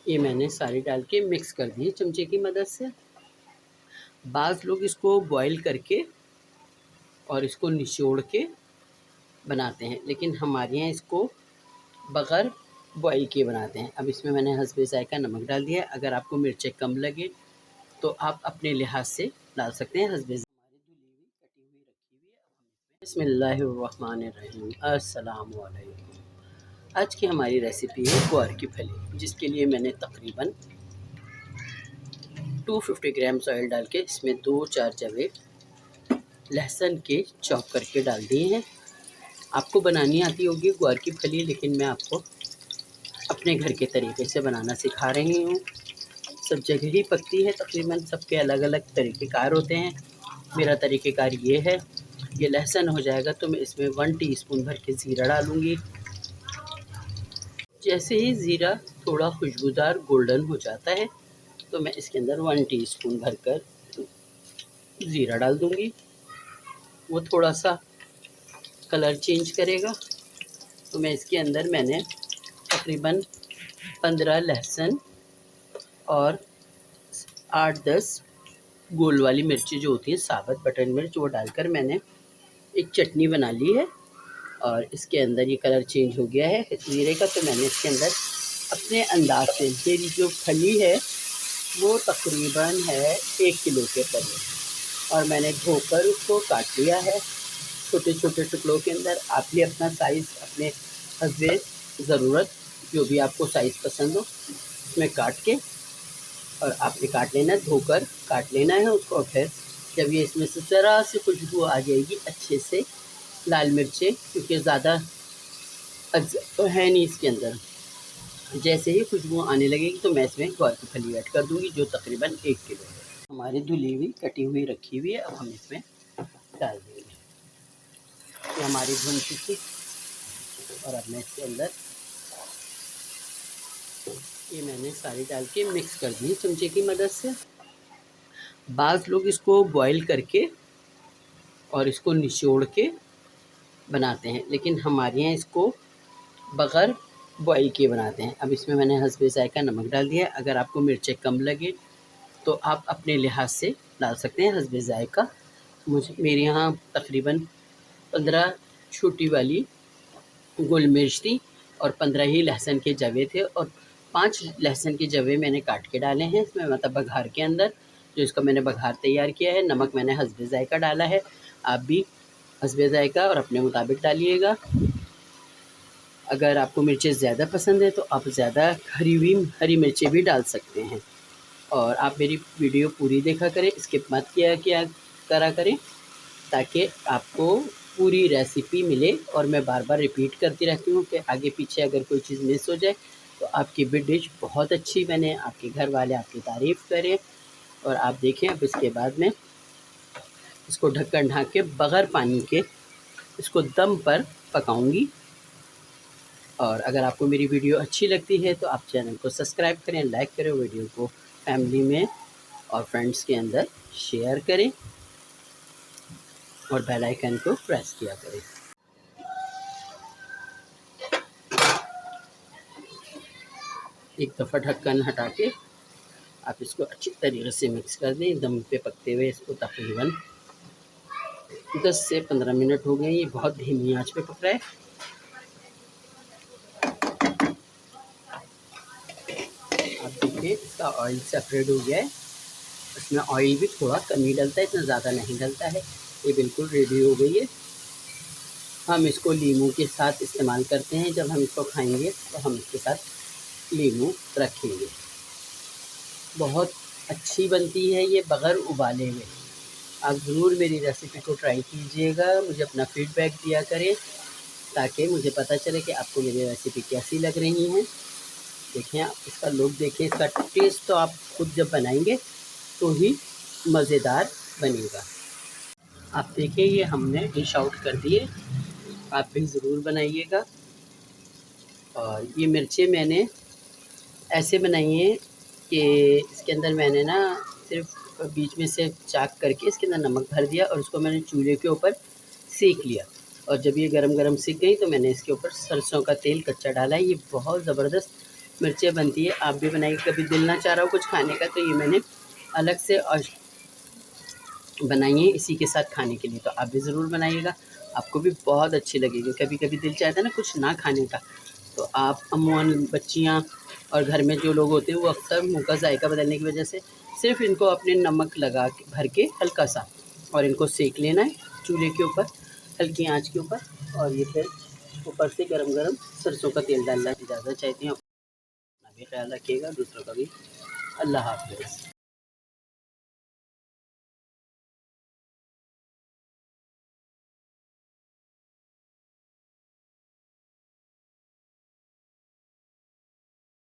ये मैंने सारी डाल के मिक्स कर दिए चमचे की मदद से। बाज़ लोग इसको बॉईल करके और इसको निचोड़ के बनाते हैं, लेकिन हमारे यहाँ इसको बग़ैर बॉईल किए बनाते हैं। अब इसमें मैंने हस्बे ज़ायक़ा नमक डाल दिया है। अगर आपको मिर्चें कम लगे तो आप अपने लिहाज से डाल सकते हैं। हस्बे हमारी धुली हुई कटी हुई रखी हुई है। अब हम इसमें बिस्मिल्लाहिर्रहमानिर्रहीम, अस्सलामु अलैकुम। आज की हमारी रेसिपी है ग्वार की फली, जिसके लिए मैंने तकरीबन 250 ग्राम्स ऑयल डाल के इसमें 2-4 जवे लहसुन के चॉप करके डाल दिए हैं। आपको बनानी आती होगी ग्वार की फली, लेकिन मैं आपको अपने घर के तरीके से बनाना सिखा रही हूँ। सब जगह ही पकती है, तकरीबन सबके अलग अलग तरीक़ेकार होते हैं। मेरा तरीक़ेकार ये है। ये लहसुन हो जाएगा तो मैं इसमें 1 टीस्पून भर के ज़ीरा डालूँगी। जैसे ही ज़ीरा थोड़ा खुशबूदार गोल्डन हो जाता है तो मैं इसके अंदर 1 टीस्पून भरकर ज़ीरा डाल दूँगी। वो थोड़ा सा कलर चेंज करेगा तो मैं इसके अंदर मैंने तकरीबन 15 लहसुन और 8-10 गोल वाली मिर्ची जो होती हैं, साबुत बटन मिर्च, वो डालकर मैंने एक चटनी बना ली है। और इसके अंदर ये कलर चेंज हो गया है ज़ीरे का, तो मैंने इसके अंदर अपने अंदाज से, मेरी जो फली है वो तकरीबन है 1 किलो के करीब, और मैंने धोकर उसको काट लिया है छोटे छोटे टुकड़ों के अंदर। आप भी अपना साइज़ अपने हस्बे ज़रूरत, जो भी आपको साइज़ पसंद हो उसमें काट के, और आपने काट लेना, धोकर काट लेना है उसको। और फिर जब ये इसमें से ज़रा सी खुशबू आ जाएगी अच्छे से, लाल मिर्चें क्योंकि ज़्यादा तो है नहीं इसके अंदर, जैसे ही खुशबू आने लगेगी तो मैं इसमें ग्वार की फली ऐड कर दूँगी, जो तकरीबन 1 किलो है। हमारी धुली हुई कटी हुई रखी हुई है। अब हम इसमें डाल देंगे। ये हमारी भुन चुकी, और अब मैं इसके अंदर ये मैंने सारी डाल के मिक्स कर दी चमचे की मदद से। बाज़ लोग इसको बॉईल करके और इसको निचोड़ के बनाते हैं, लेकिन हमारे यहाँ इसको बग़ैर बॉईल किए बनाते हैं। अब इसमें मैंने हस्बे ज़ायक़ा नमक डाल दिया है। अगर आपको मिर्चें कम लगे तो आप अपने लिहाज से डाल सकते हैं हस्बे ज़ायक़ा। मेरे यहाँ तकरीबन 15 छोटी वाली गोल मिर्च थी और 15 ही लहसुन के जवे थे, और 5 लहसुन के जवे मैंने काट के डाले हैं इसमें, मतलब बघार के अंदर, जो इसका मैंने बघार तैयार किया है। नमक मैंने हस्बे ज़ायक़ा डाला है, आप भी हस्बे ज़ायक़ा और अपने मुताबिक डालिएगा। अगर आपको मिर्चें ज़्यादा पसंद है तो आप ज़्यादा हरी मिर्चें भी डाल सकते हैं। और आप मेरी वीडियो पूरी देखा करें, स्किप मत किया करा करें, ताकि आपको पूरी रेसिपी मिले। और मैं बार बार रिपीट करती रहती हूँ कि आगे पीछे अगर कोई चीज़ मिस हो जाए तो आपकी भी डिश बहुत अच्छी बने, आपके घर वाले आपकी तारीफ़ करें। और आप देखें, अब इसके बाद में इसको ढक्कन ढाँक के बग़ैर पानी के इसको दम पर पकाऊँगी। और अगर आपको मेरी वीडियो अच्छी लगती है तो आप चैनल को सब्सक्राइब करें, लाइक करें, वीडियो को फैमिली में और फ्रेंड्स के अंदर शेयर करें, और बेल आइकन को प्रेस किया करें। एक दफ़ा ढक्कन हटा के आप इसको अच्छी तरीके से मिक्स कर दें। दम पे पकते हुए इसको तकरीबन 10 से 15 मिनट हो गए। ये बहुत धीमी आंच पे पक रहा है। आप देखिए इसका ऑयल सेपरेट हो गया है। इसमें ऑयल भी थोड़ा कम ही डलता है, इतना ज़्यादा नहीं डलता है। ये बिल्कुल रेडी हो गई है। हम इसको लीमू के साथ इस्तेमाल करते हैं। जब हम इसको खाएंगे तो हम इसके साथ लीमू रखेंगे। बहुत अच्छी बनती है ये बग़ैर उबाले हुए। आप ज़रूर मेरी रेसिपी को ट्राई कीजिएगा, मुझे अपना फ़ीडबैक दिया करें, ताकि मुझे पता चले कि आपको मेरी रेसिपी कैसी लग रही हैं। देखें, आप इसका लुक देखें, इसका टेस्ट तो आप खुद जब बनाएंगे तो ही मज़ेदार बनेगा। आप देखिए, ये हमने डिश आउट कर दिए। आप भी ज़रूर बनाइएगा। और ये मिर्चें मैंने ऐसे बनाई हैं कि इसके अंदर मैंने ना सिर्फ बीच में से चाक करके इसके अंदर नमक भर दिया, और उसको मैंने चूल्हे के ऊपर सेक लिया। और जब ये गरम गरम सिक गई तो मैंने इसके ऊपर सरसों का तेल कच्चा डाला है। ये बहुत ज़बरदस्त मिर्चें बनती है। आप भी बनाइए, कभी दिल ना चाह रहा हो कुछ खाने का तो ये मैंने अलग से और बनाई है इसी के साथ खाने के लिए, तो आप भी ज़रूर बनाइएगा, आपको भी बहुत अच्छी लगेगी। कभी कभी दिल चाहता है ना कुछ ना खाने का, तो आप अमूमन बच्चियाँ और घर में जो लोग होते हैं वो अक्सर मुँह का जायका बदलने की वजह से सिर्फ इनको अपने नमक लगा के भर के हल्का सा और इनको सेक लेना है चूल्हे के ऊपर, हल्की आंच के ऊपर। और ये फिर ऊपर से गरम गरम सरसों का तेल डालना। इजाज़त चाहती हूँ, अपना भी ख्याल रखिएगा, दूसरों का भी। अल्लाह हाफ़िज़।